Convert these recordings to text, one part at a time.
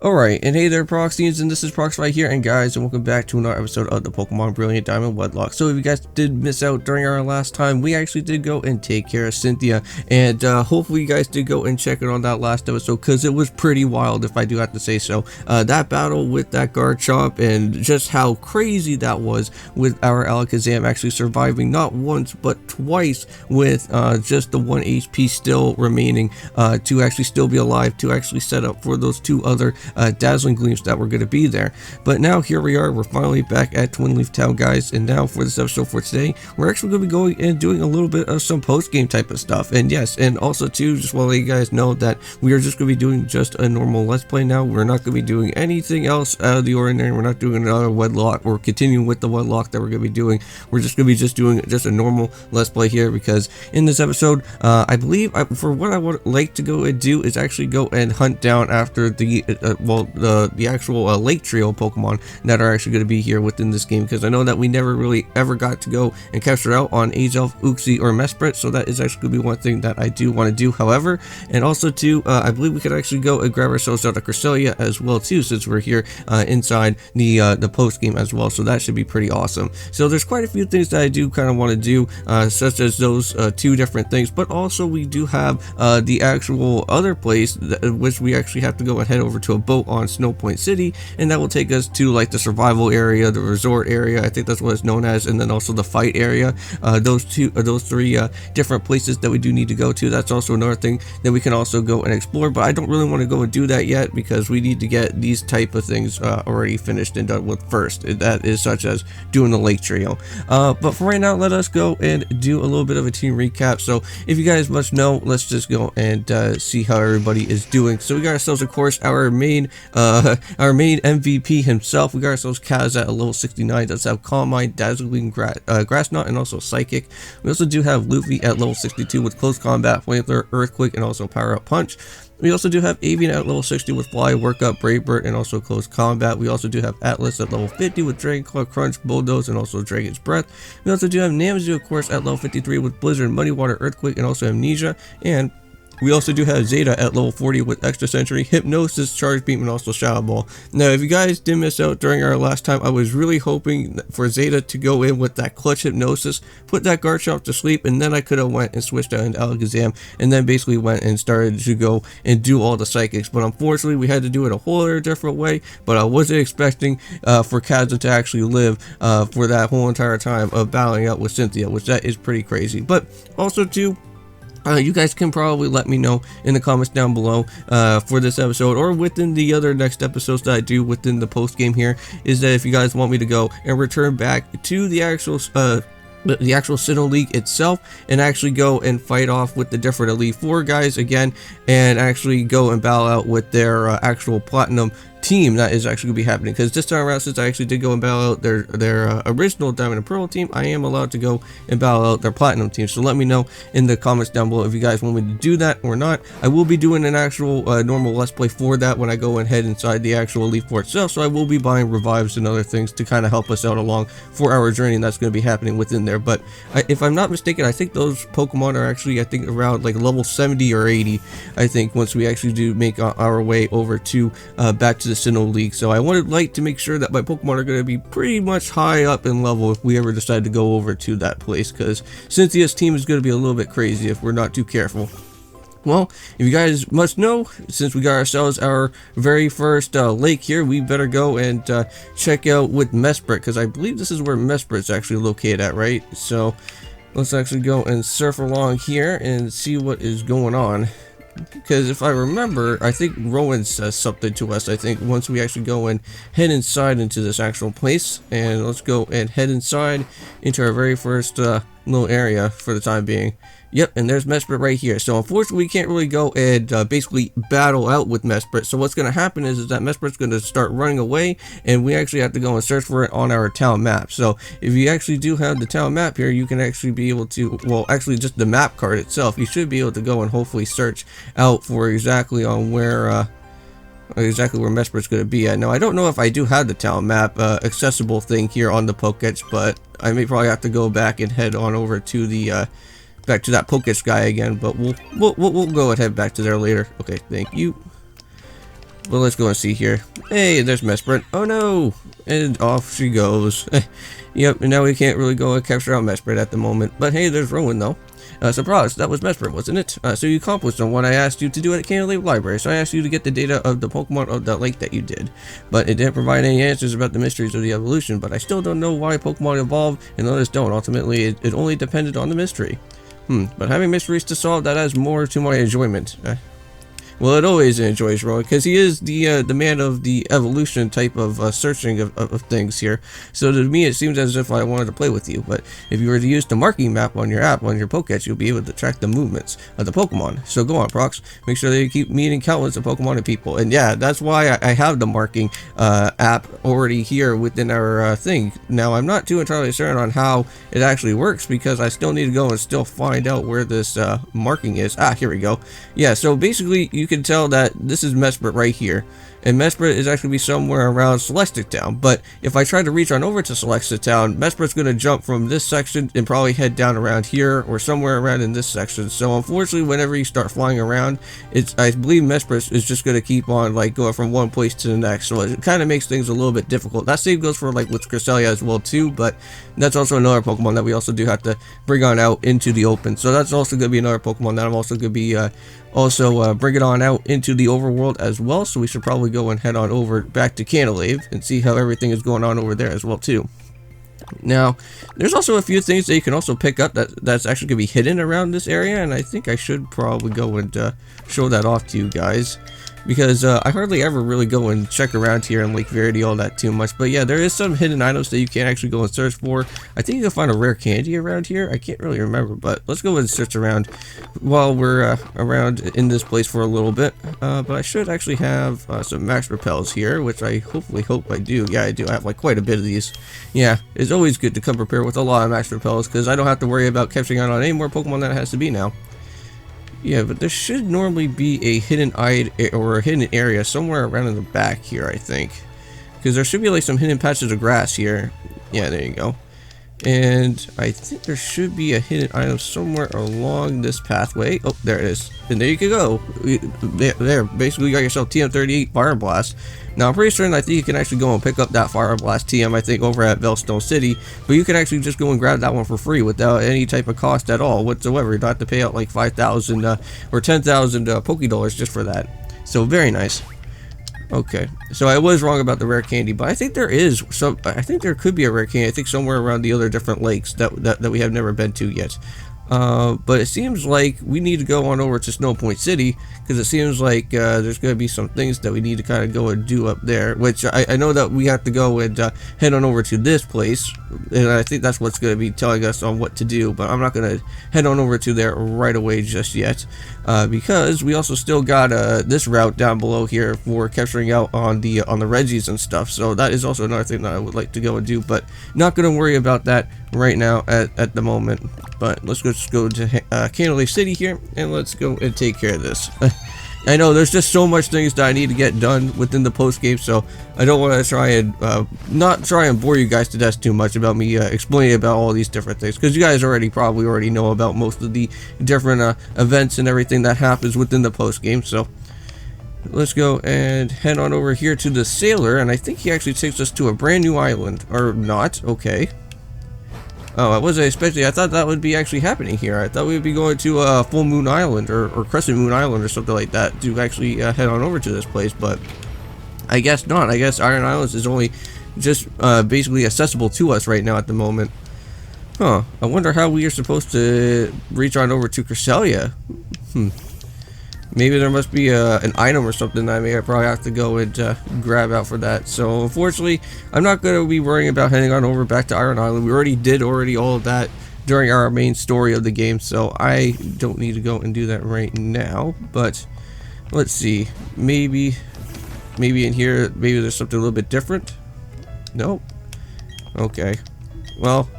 Alright, and hey there Proxyians, and this is Proxify here, and guys, and welcome back to another episode of the Pokemon Brilliant Diamond Wedlocke. So if you guys did miss out during our last time, we actually did go and take care of Cynthia, and hopefully you guys did go and check it on that last episode, because it was pretty wild, if I do have to say so. That battle with that Garchomp, and just how crazy that was with our Alakazam actually surviving not once, but twice with just the 1 HP still remaining to actually still be alive, to actually set up for those two other dazzling gleams that were going to be there. But now here we are, we're finally back at Twin Leaf Town, guys, and now for this episode for today, we're actually going to be going and doing a little bit of some post-game type of stuff. And yes, and also too, just want to let you guys know that we are just going to be doing just a normal Let's Play now. We're not going to be doing anything else out of the ordinary. We're not doing another Wedlocke or continuing with the Wedlocke that we're going to be doing. We're just going to be doing just a normal Let's Play here, because in this episode, I believe for what I would like to go and do is actually go and hunt down after the the actual Lake Trio Pokemon that are actually going to be here within this game, because I know that we never really ever got to go and capture out on Azelf, Uxie, or Mesprit, so that is actually going to be one thing that I do want to do. However, and also too, I believe we could actually go and grab ourselves out of Cresselia as well too, since we're here inside the post game as well, so that should be pretty awesome. So there's quite a few things that I do kind of want to do, such as those two different things, but also we do have the actual other place which we actually have to go and head over to a boat on Snow Point City, and that will take us to like the survival area, the resort area, I think that's what it's known as, and then also the fight area. Those three different places that we do need to go to. That's also another thing that we can also go and explore, but I don't really want to go and do that yet, because we need to get these type of things already finished and done with first. That is such as doing the Lake Trio. But for right now, let us go and do a little bit of a team recap. So if you guys must know, let's just go and see how everybody is doing. So we got ourselves, of course, our main MVP himself. We got ourselves Kaz at a level 69. That's have Calm Mind, Dazzling Grass Knot, and also Psychic. We also do have Luffy at level 62 with Close Combat, Flamethrower, Earthquake, and also Power Up Punch. We also do have Avian at level 60 with Fly, Work Up, Brave Bird, and also Close Combat. We also do have Atlas at level 50 with Dragon Claw, Crunch, Bulldoze, and also Dragon's Breath. We also do have Namzu, of course, at level 53 with Blizzard, Muddy Water, Earthquake, and also Amnesia. And we also do have Zeta at level 40 with Extra Sentry, Hypnosis, Charge Beam, and also Shadow Ball. Now, if you guys did miss out during our last time, I was really hoping for Zeta to go in with that Clutch Hypnosis, put that Garchomp to sleep, and then I could have went and switched out into Alakazam, and then basically went and started to go and do all the Psychics. But unfortunately, we had to do it a whole other different way, but I wasn't expecting for Kaza to actually live for that whole entire time of battling out with Cynthia, which that is pretty crazy. But also too, you guys can probably let me know in the comments down below for this episode, or within the other next episodes that I do within the post game here, is that if you guys want me to go and return back to the actual Sinnoh League itself, and actually go and fight off with the different Elite Four guys again, and actually go and battle out with their actual Platinum team that is actually going to be happening. Because this time around, since I actually did go and battle out their original Diamond and Pearl team, I am allowed to go and battle out their Platinum team. So let me know in the comments down below if you guys want me to do that or not. I will be doing an actual normal Let's Play for that when I go and head inside the actual Elite Four itself, so I will be buying revives and other things to kind of help us out along for our journey, and that's going to be happening within there. But if I'm not mistaken, I think those Pokemon are actually, I think, around like level 70 or 80, I think, once we actually do make our way over to back to the Sinnoh League. So I would like to make sure that my Pokemon are going to be pretty much high up in level if we ever decide to go over to that place, because Cynthia's team is going to be a little bit crazy if we're not too careful. Well, if you guys must know, since we got ourselves our very first lake here, we better go and check out with Mesprit, because I believe this is where Mesprit's actually located at, right? So let's actually go and surf along here and see what is going on. Because if I remember, I think Rowan says something to us, I think, once we actually go and head inside into this actual place. And let's go and head inside into our very first little area for the time being. Yep, and there's Mesprit right here. So unfortunately, we can't really go and basically battle out with Mesprit. So what's going to happen is that Mesprit's going to start running away, and we actually have to go and search for it on our town map. So if you actually do have the town map here, you can actually be able to, well, actually just the map card itself, you should be able to go and hopefully search out for exactly on where Mesprit's going to be at. Now, I don't know if I do have the town map accessible thing here on the Pokédex, but I may probably have to go back and head on over to the back to that Pokédex guy again. But we'll go and head back to there later. Okay, thank you. Well, let's go and see here. Hey, there's Mesprit. Oh no! And off she goes. Yep, and now we can't really go and capture out Mesprit at the moment. But hey, there's Rowan though. Surprise, that was Mesprit, wasn't it? So you accomplished on what I asked you to do at Canalave Library. So I asked you to get the data of the Pokemon of that lake that you did. But it didn't provide any answers about the mysteries of the evolution. But I still don't know why Pokemon evolve and others don't. Ultimately, it only depended on the mystery. But having mysteries to solve, that adds more to my enjoyment. Well, it always enjoys Rowan, because he is the man of the evolution type of searching of things here. So to me, it seems as if I wanted to play with you. But if you were to use the marking map on your app, on your Pokédex, you'll be able to track the movements of the Pokemon. So go on, Prox. Make sure that you keep meeting countless of Pokemon and people. And yeah, that's why I have the marking app already here within our thing. Now, I'm not too entirely certain on how it actually works, because I still need to go and still find out where this marking is. Ah, here we go. Yeah, so basically, you can tell that this is Mesprit right here, and Mesprit is actually be somewhere around Celestic Town. But if I try to reach on over to Celestic Town, Mesprit's going to jump from this section and probably head down around here or somewhere around in this section. So unfortunately, whenever you start flying around, I believe Mesprit is just going to keep on like going from one place to the next. So it kind of makes things a little bit difficult. That same goes for like with Cresselia as well too, but that's also another Pokemon that we also do have to bring on out into the open. So that's also going to be another Pokemon that I'm also going to be bring it on out into the overworld as well. So we should probably go and head on over back to Canalave and see how everything is going on over there as well too. Now, there's also a few things that you can also pick up that's actually going to be hidden around this area, and I think I should probably go and show that off to you guys, because I hardly ever really go and check around here in Lake Verity all that too much. But yeah, there is some hidden items that you can actually go and search for. I think you can find a rare candy around here. I can't really remember, but let's go and search around while we're around in this place for a little bit. But I should actually have some max repels here, which I hopefully hope I do. Yeah, I do. I have like quite a bit of these. Yeah, it's always good to come prepared with a lot of max repels, because I don't have to worry about catching out on any more Pokemon than it has to be now. Yeah, but there should normally be a hidden item or a hidden area somewhere around in the back here, I think. Because there should be like some hidden patches of grass here. Yeah, there you go. And I think there should be a hidden item somewhere along this pathway. Oh, there it is. And there you can go. There, basically you got yourself TM38 Fire Blast. Now, I'm pretty certain I think you can actually go and pick up that Fire Blast TM, I think, over at Veilstone City. But you can actually just go and grab that one for free without any type of cost at all whatsoever. You don't have to pay out like 5,000 or 10,000 Pokédollars just for that. So, very nice. Okay, so I was wrong about the rare candy, but I think there is some. I think there could be a rare candy. I think somewhere around the other different lakes that we have never been to yet. But it seems like we need to go on over to Snow Point City, because it seems like there's going to be some things that we need to kind of go and do up there, which I know that we have to go and head on over to this place, and I think that's what's going to be telling us on what to do. But I'm not going to head on over to there right away just yet, because we also still got this route down below here for capturing out on the Reggies and stuff. So that is also another thing that I would like to go and do, but not going to worry about that right now at the moment. But let's just go to Canalave City here, and let's go and take care of this. I know there's just so much things that I need to get done within the post game, so I don't want to try and not try and bore you guys to death too much about me explaining about all these different things, because you guys probably already know about most of the different events and everything that happens within the post game. So let's go and head on over here to the Sailor, and I think he actually takes us to a brand new island, or not. Okay. Oh, I wasn't expecting. I thought that would be actually happening here. I thought we would be going to Full Moon Island or Crescent Moon Island or something like that to actually head on over to this place, but I guess not. I guess Iron Islands is only just basically accessible to us right now at the moment. Huh. I wonder how we are supposed to reach on over to Cresselia. Maybe there must be an item or something that I may probably have to go and grab out for that. So unfortunately, I'm not going to be worrying about heading on over back to Iron Island. We already did all of that during our main story of the game, so I don't need to go and do that right now. But let's see, maybe in here, maybe there's something a little bit different. Nope. Okay. Well,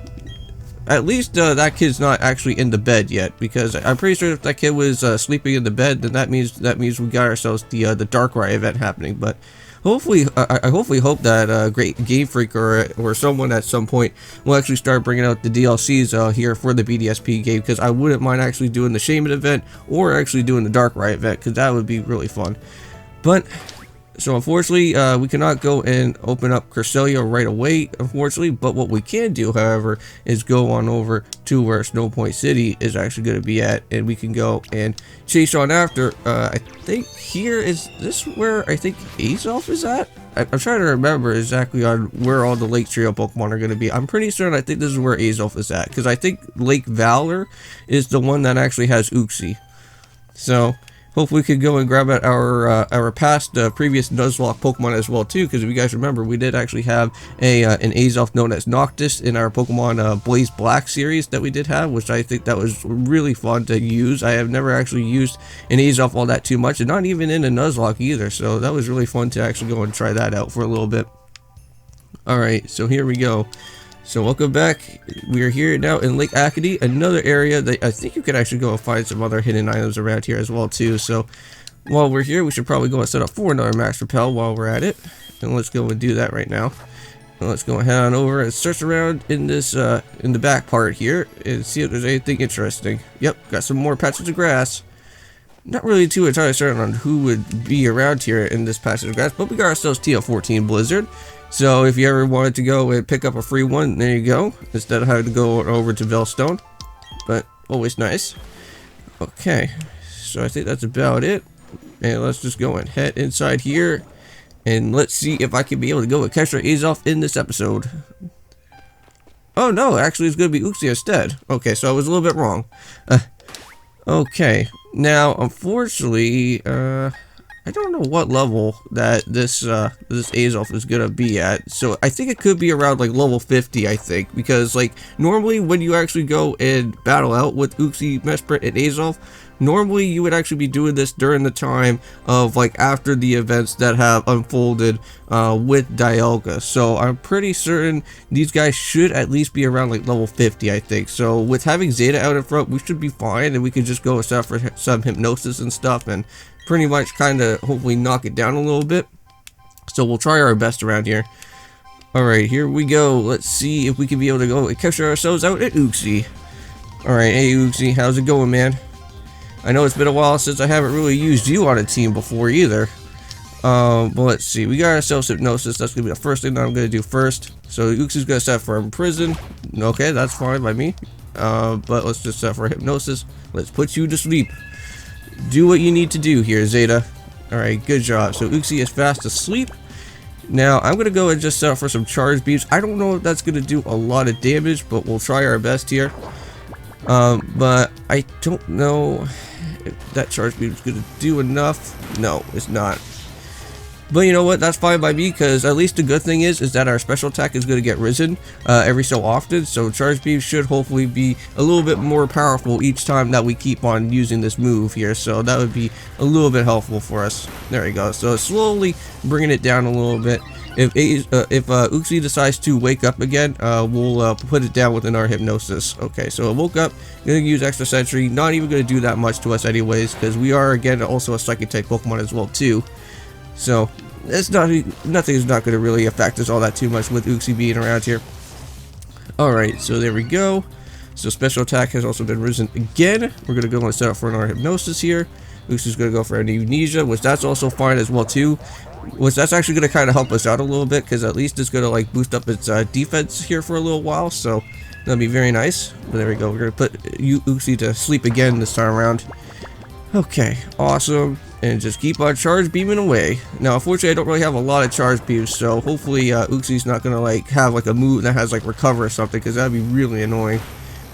at least that kid's not actually in the bed yet, because I'm pretty sure if that kid was sleeping in the bed, then that means we got ourselves the Darkrai event happening. But hopefully, I hopefully hope that Great Game Freak or someone at some point will actually start bringing out the DLCs here for the BDSP game, because I wouldn't mind actually doing the Shaman event or actually doing the Darkrai event, because that would be really fun. But So unfortunately, we cannot go and open up Cresselia right away, unfortunately. But what we can do, however, is go on over to where Snow Point City is actually going to be at, and we can go and chase on after. I think here is this where I think Azelf is at. I'm trying to remember exactly on where all the Lake Trio Pokemon are going to be. I'm pretty certain I think this is where Azelf is at, because I think Lake Valor is the one that actually has Uxie. So hopefully we could go and grab at our past previous Nuzlocke Pokemon as well too, because if you guys remember, we did actually have an Azelf known as Noctis in our Pokemon Blaze Black series that we did have, which I think that was really fun to use. I have never actually used an Azelf all that too much, and not even in a Nuzlocke either, so that was really fun to actually go and try that out for a little bit. Alright, so here we go. So welcome back. We are here now in Lake Acadie, another area that I think you could actually go and find some other hidden items around here as well too. So while we're here, we should probably go and set up for another Max Repel while we're at it. And let's go and do that right now. And let's go and head on over and search around in this in the back part here and see if there's anything interesting. Yep, got some more patches of grass. Not really too entirely certain on who would be around here in this patch of grass, but we got ourselves TL14 Blizzard. So if you ever wanted to go and pick up a free one, there you go, instead of having to go over to Veilstone. But always nice. Okay, so I think that's about it. And let's just go and head inside here, and let's see if I can be able to go and catch our Azelf in this episode. Oh no, actually it's going to be Uxie instead. Okay, so I was a little bit wrong. Okay, now unfortunately, I don't know what level that this Azelf is gonna be at, so I think it could be around like level 50, I think, because like normally when you actually go and battle out with Uxie, Mesprit, and Azelf, normally you would actually be doing this during the time of like after the events that have unfolded with Dialga. So I'm pretty certain these guys should at least be around like level 50, I think. So with having Zeta out in front, we should be fine, and we could just go and set for some hypnosis and stuff and pretty much kind of hopefully knock it down a little bit. So we'll try our best around here. Alright, here we go. Let's see if we can be able to go and capture ourselves out at Uxie. Alright, hey Uxie, how's it going, man? I know it's been a while since I haven't really used you on a team before either. But let's see, we got ourselves hypnosis. That's gonna be the first thing that I'm gonna do first. So Uxie's gonna set for prison. Okay, that's fine by me. But let's just set for hypnosis. Let's put you to sleep. Do what you need to do here, Zeta. Alright, good job. So Uxie is fast asleep. Now I'm gonna go and just set up for some charge beams. I don't know if that's gonna do a lot of damage, but we'll try our best here. But I don't know if that charge beam is gonna do enough. No, it's not. But you know what, that's fine by me, because at least the good thing is that our special attack is going to get risen every so often, so charge beam should hopefully be a little bit more powerful each time that we keep on using this move here, so that would be a little bit helpful for us. There we go, so slowly bringing it down a little bit. If Uxie decides to wake up again, we'll put it down within our hypnosis. Okay, so it woke up, gonna use extra sentry, not even gonna do that much to us anyways, because we are again also a psychic type Pokemon as well too. So it's nothing is not going to really affect us all that too much with Uxie being around here. Alright, so there we go. So special attack has also been risen again. We're going to go and set up for our hypnosis here. Uxie's going to go for amnesia, which that's also fine as well too. Which that's actually going to kind of help us out a little bit, because at least it's going to like boost up its defense here for a little while. So that'll be very nice. But there we go. We're going to put Uxie to sleep again this time around. Okay, awesome. And just keep on charge beaming away. Now, unfortunately, I don't really have a lot of charge beams, so hopefully Uxie's not gonna like have like a move that has like recover or something, because that'd be really annoying.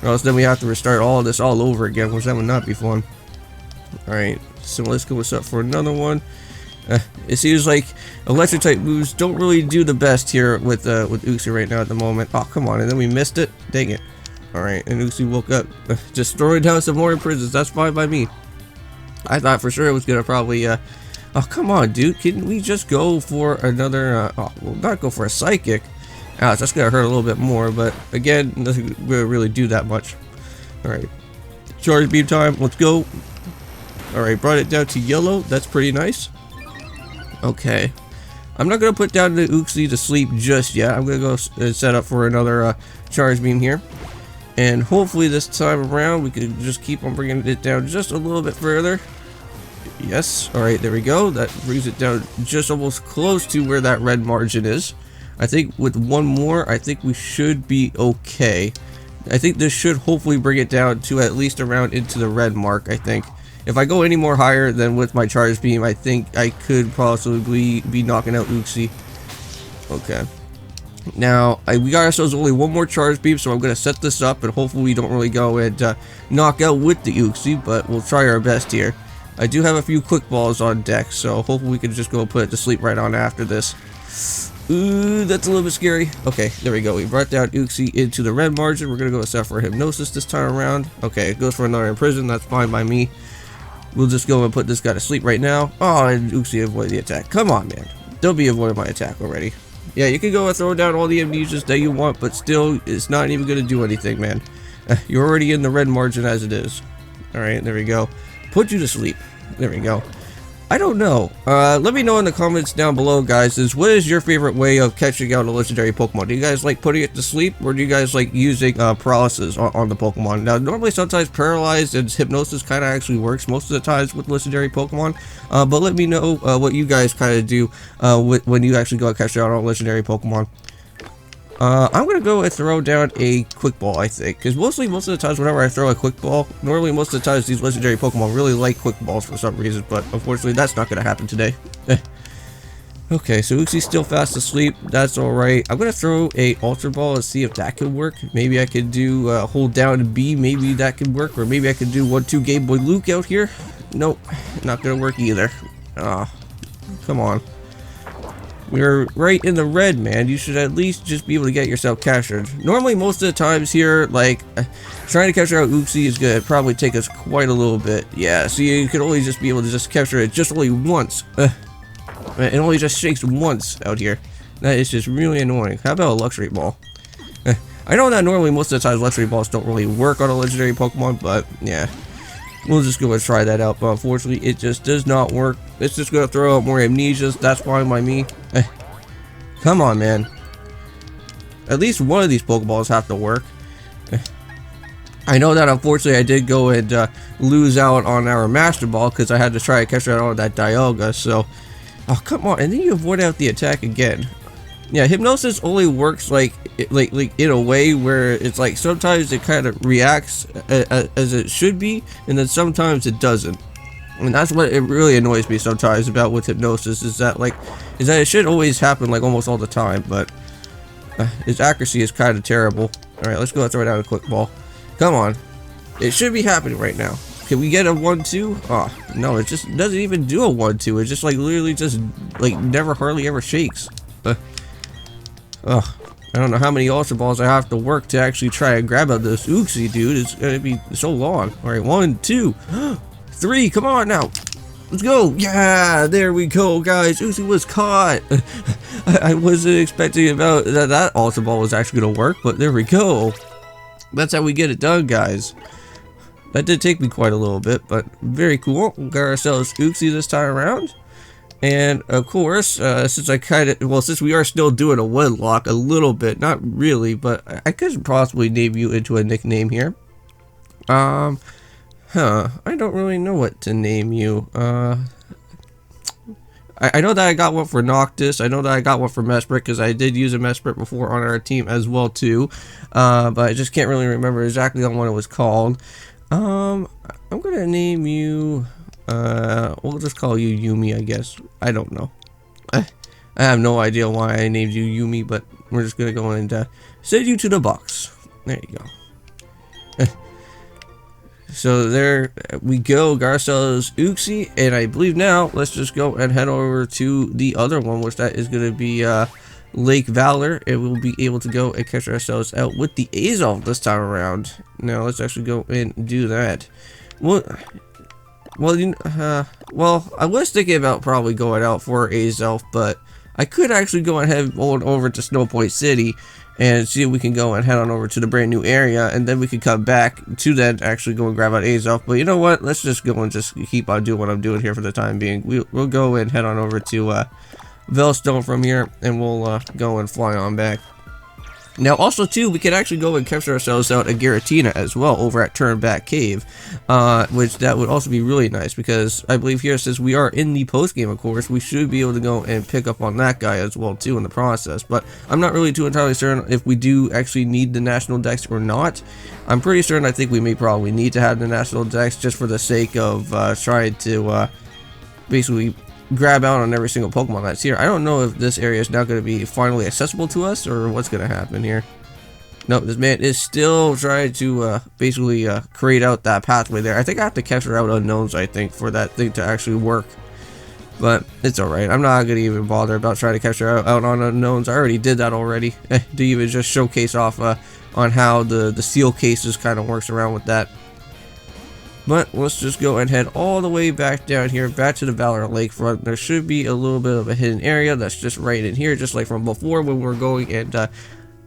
Or else then we have to restart all of this all over again, which that would not be fun. Alright, so let's go up for another one. It seems like electric type moves don't really do the best here with Uxie right now at the moment. Oh, come on, and then we missed it? Dang it. Alright, and Uxie woke up. Just throwing down some more prisons, that's fine by me. I thought for sure it was gonna probably oh come on dude, can we just go for another oh, well, not go for a psychic. Ouch, that's gonna hurt a little bit more, but again, doesn't really do that much. Alright, charge beam time, let's go. Alright, brought it down to yellow, that's pretty nice. Okay, I'm not gonna put down the Uxie to sleep just yet. I'm gonna go set up for another charge beam here. And hopefully this time around we can just keep on bringing it down just a little bit further. Yes. All right, there we go. That brings it down just almost close to where that red margin is. I think with one more, I think we should be okay. I think this should hopefully bring it down to at least around into the red mark, I think. If I go any more higher than with my charge beam, I think I could possibly be knocking out Uxie. Okay. Now, we got ourselves only one more charge beam, so I'm going to set this up, and hopefully we don't really go and knock out with the Uxie, but we'll try our best here. I do have a few quick balls on deck, so hopefully we can just go put it to sleep right on after this. Ooh, that's a little bit scary. Okay, there we go. We brought down Uxie into the red margin. We're going to go set for hypnosis this time around. Okay, it goes for another imprison. That's fine by me. We'll just go and put this guy to sleep right now. Oh, and Uxie avoided the attack. Come on, man. Don't be avoiding my attack already. Yeah, you can go and throw down all the amnesias that you want, but still, it's not even going to do anything, man. You're already in the red margin as it is. Alright, there we go. Put you to sleep. There we go. I don't know. Let me know in the comments down below, guys, what is your favorite way of catching out a legendary Pokemon? Do you guys like putting it to sleep, or do you guys like using paralysis on the Pokemon? Now, normally sometimes paralyzed and hypnosis kind of actually works most of the times with legendary Pokemon, but let me know what you guys kind of do when you actually go and catch out on legendary Pokemon. I'm going to go and throw down a quick ball, I think, because most of the times whenever I throw a quick ball, normally most of the times these legendary Pokemon really like quick balls for some reason, but unfortunately that's not going to happen today. Okay, so Uxie's still fast asleep. That's alright. I'm going to throw a Ultra Ball and see if that could work. Maybe I could do hold down B, maybe that could work, or maybe I could do 1-2 Game Boy Luke out here. Nope, not going to work either. Ah, come on. We're right in the red, man. You should at least just be able to get yourself captured. Normally, most of the times here, like, trying to capture out Uxie is going to probably take us quite a little bit. Yeah, so you could only just be able to just capture it just only once. It only just shakes once out here. That is just really annoying. How about a luxury ball? I know that normally most of the times luxury balls don't really work on a legendary Pokemon, but yeah. We'll just go and try that out, but unfortunately it just does not work. It's just going to throw out more amnesias. That's fine by me. Come on, man. At least one of these Pokeballs have to work. I know that unfortunately I did go and lose out on our Master Ball because I had to try to catch out on that Dialga, so... Oh, come on. And then you avoid out the attack again. Yeah, hypnosis only works like in a way where it's like sometimes it kind of reacts as it should be, and then sometimes it doesn't. And that's what it really annoys me sometimes about with hypnosis is that it should always happen like almost all the time, but its accuracy is kind of terrible. All right, let's go and throw down a quick ball. Come on, it should be happening right now. Can we get a 1-2? Oh no, it just doesn't even do a 1-2. It just like literally just like never hardly ever shakes. Ugh, I don't know how many Ultra Balls I have to work to actually try and grab out this Uxie, dude. It's gonna be so long. Alright, 1, 2, 3, come on now. Let's go. Yeah, there we go, guys. Uxie was caught. I wasn't expecting about that Ultra Ball was actually gonna work, but there we go. That's how we get it done, guys. That did take me quite a little bit, but very cool. We got ourselves Uxie this time around. And of course, since we are still doing a Wedlocke a little bit, not really, but I could possibly name you into a nickname here. I don't really know what to name you. I know that I got one for Noctis. I know that I got one for Mesprit because I did use a Mesprit before on our team as well too. But I just can't really remember exactly on what it was called. I'm gonna name you. We'll just call you Yumi, I guess. I don't know. I have no idea why I named you Yumi, but we're just gonna go and send you to the box. There you go. So there we go, got ourselves Uxie, and I believe now let's just go and head over to the other one, which that is gonna be Lake Valor, and we'll be able to go and catch ourselves out with the Azelf this time around. Now let's actually go and do that. Well, I was thinking about probably going out for Azelf, but I could actually go and head on over to Snow Point City and see if we can go and head on over to the brand new area, and then we can come back to that actually go and grab out Azelf. But you know what? Let's just go and just keep on doing what I'm doing here for the time being. We'll go and head on over to Velstone from here, and we'll go and fly on back. Now, also too, we could actually go and capture ourselves out a Giratina as well over at Turnback Cave, which that would also be really nice, because I believe here, since we are in the post game, of course, we should be able to go and pick up on that guy as well too in the process. But I'm not really too entirely certain if we do actually need the national dex or not. I'm pretty certain I think we may probably need to have the national dex just for the sake of trying to basically grab out on every single Pokemon that's here. I don't know if this area is now going to be finally accessible to us or what's going to happen here. No, this man is still trying to basically create out that pathway there. I think I have to capture out unknowns, I think, for that thing to actually work. But it's alright. I'm not going to even bother about trying to capture out on unknowns. I already did that already. To even just showcase off on how the seal cases kind of works around with that. But let's just go and head all the way back down here, back to the Valor Lakefront. There should be a little bit of a hidden area that's just right in here, just like from before when we were going and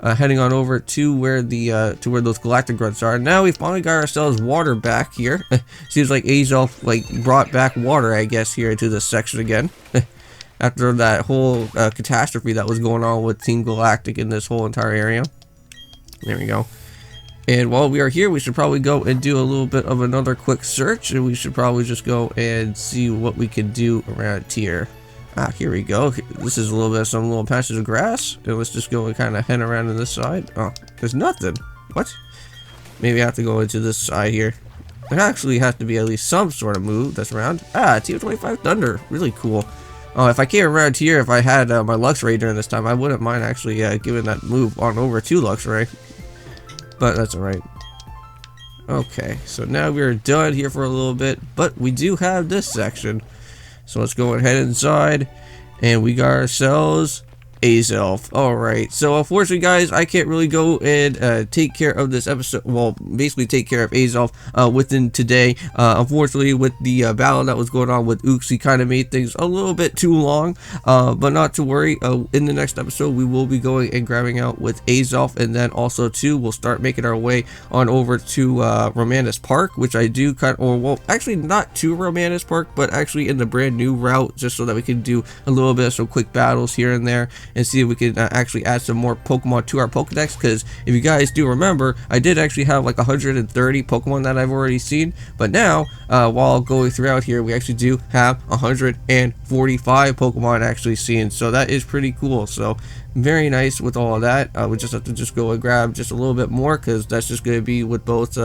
heading on over to where the where those galactic grunts are. Now we finally got ourselves water back here. Seems like Azelf brought back water, I guess, here into this section again. After that whole catastrophe that was going on with Team Galactic in this whole entire area. There we go. And while we are here, we should probably go and do a little bit of another quick search, and we should probably just go and see what we can do around here. Ah, here we go. This is a little bit of some little patches of grass, and let's just go and kind of head around to this side. Oh, there's nothing. What? Maybe I have to go into this side here. There actually has to be at least some sort of move that's around. Ah, TO25 Thunder. Really cool. Oh, if I came around here, if I had my Luxray during this time, I wouldn't mind actually giving that move on over to Luxray. But that's alright. Okay, so now we're done here for a little bit, but we do have this section. So let's go ahead inside, and we got ourselves Azelf. Alright, so unfortunately, guys, I can't really go and take care of this episode, well, basically take care of Azelf within today. Unfortunately, with the battle that was going on with Uxie, kind of made things a little bit too long, but not to worry. In the next episode, we will be going and grabbing out with Azelf, and then also too, we'll start making our way on over to Romanus Park, which I do well, actually not to Romanus Park, but actually in the brand new route, just so that we can do a little bit of some quick battles here and there, and see if we can actually add some more Pokemon to our Pokedex. Because if you guys do remember, I did actually have like 130 Pokemon that I've already seen, but now while going throughout here, we actually do have 145 Pokemon actually seen, so that is pretty cool. So very nice with all of that. We just have to just go and grab just a little bit more, because that's just going to be with both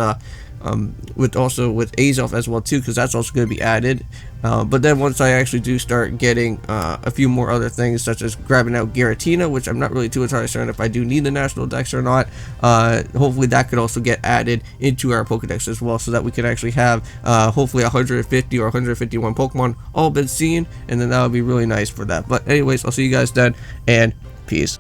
with Azelf as well too, because that's also going to be added. But then once I actually do start getting a few more other things, such as grabbing out Giratina, which I'm not really too entirely certain if I do need the national dex or not, hopefully that could also get added into our Pokedex as well, so that we can actually have hopefully 150 or 151 Pokemon all been seen, and then that would be really nice for that. But anyways, I'll see you guys then, and peace.